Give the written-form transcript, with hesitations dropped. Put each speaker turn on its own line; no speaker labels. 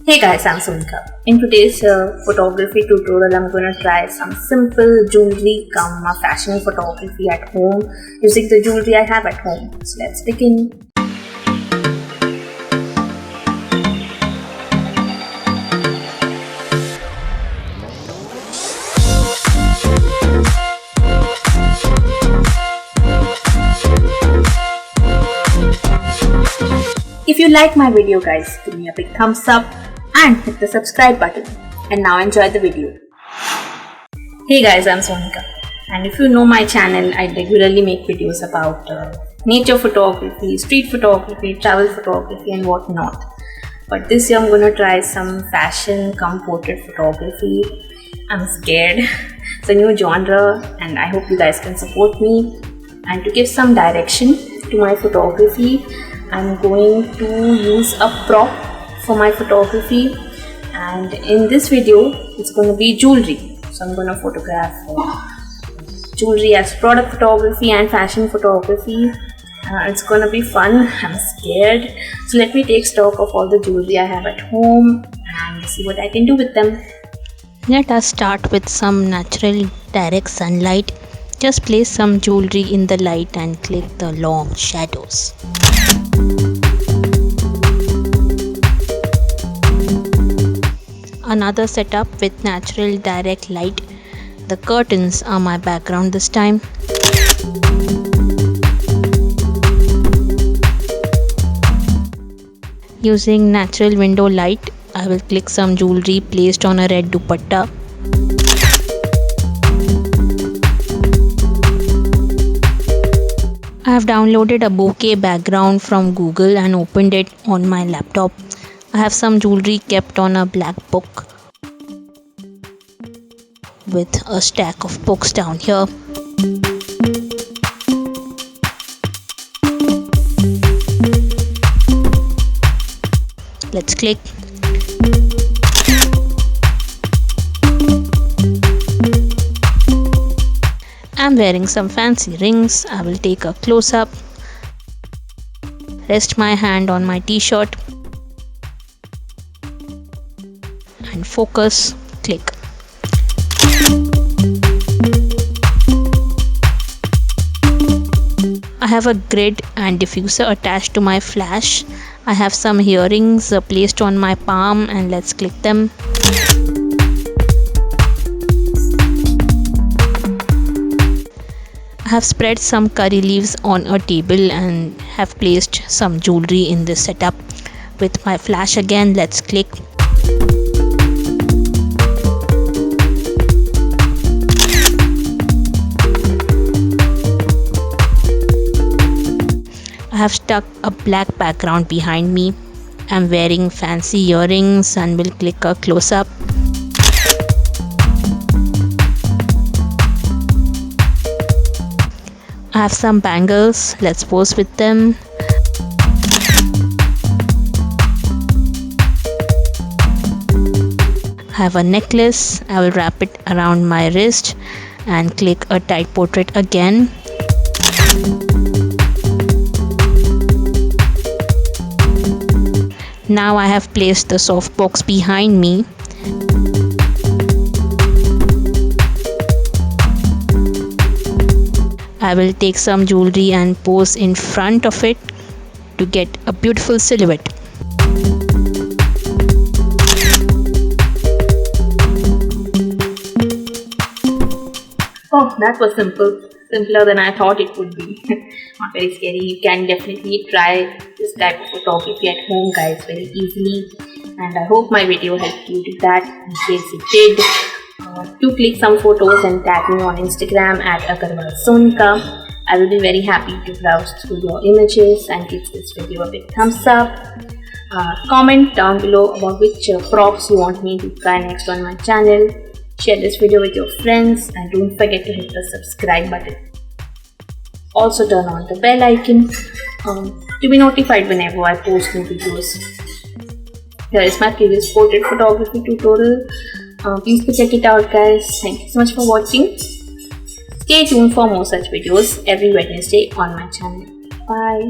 Hey guys, I'm Sonika. In today's photography tutorial, I'm going to try some simple jewelry come fashion photography at home using the jewelry I have at home. So let's begin. If you like my video guys, give me a big thumbs up and hit the subscribe button. And now enjoy the video. Hey guys, I'm Sonika. And if you know my channel, I regularly make videos about nature photography, street photography, travel photography and whatnot. But this year I'm gonna try some fashion come portrait photography. I'm scared. It's a new genre and I hope you guys can support me. And to give some direction to my photography, I'm going to use a prop for my photography, and in this video it's going to be jewelry. So I'm going to photograph jewelry as product photography and fashion photography. It's going to be fun. I'm scared. So let me take stock of all the jewelry I have at home and see what I can do with them.
Let us start with some natural direct sunlight. Just place some jewelry in the light and click the long shadows. Another setup with natural direct light. The curtains are my background this time. Using natural window light, I will click some jewelry placed on a red dupatta. I have downloaded a bouquet background from Google and opened it on my laptop. I have some jewelry kept on a black book with a stack of books down here. Let's click. I'm wearing some fancy rings. I will take a close-up. Rest my hand on my t-shirt and focus. Click. I have a grid and diffuser attached to my flash. I have some earrings placed on my palm and let's click them. I have spread some curry leaves on a table and have placed some jewelry in this setup. With my flash again, let's click. I have stuck a black background behind me. I'm wearing fancy earrings and will click a close-up. I have some bangles. Let's pose with them. I have a necklace. I will wrap it around my wrist and click a tight portrait again. Now I have placed the softbox behind me. I will take some jewelry and pose in front of it to get a beautiful silhouette.
Oh, that was simple. Simpler than I thought it would be. Not very scary. You can definitely try this type of photography at home guys very easily. And I hope my video helped you do that. In case it did, do click some photos and tag me on Instagram at @agarwalsonika. I will be very happy to browse through your images and give this video a big thumbs up. Comment down below about which props you want me to try next on my channel. Share this video with your friends and don't forget to hit the subscribe button. Also turn on the bell icon to be notified whenever I post new videos. Here is my previous portrait photography tutorial. Please go check it out guys. Thank you so much for watching. Stay tuned for more such videos every Wednesday on my channel. Bye.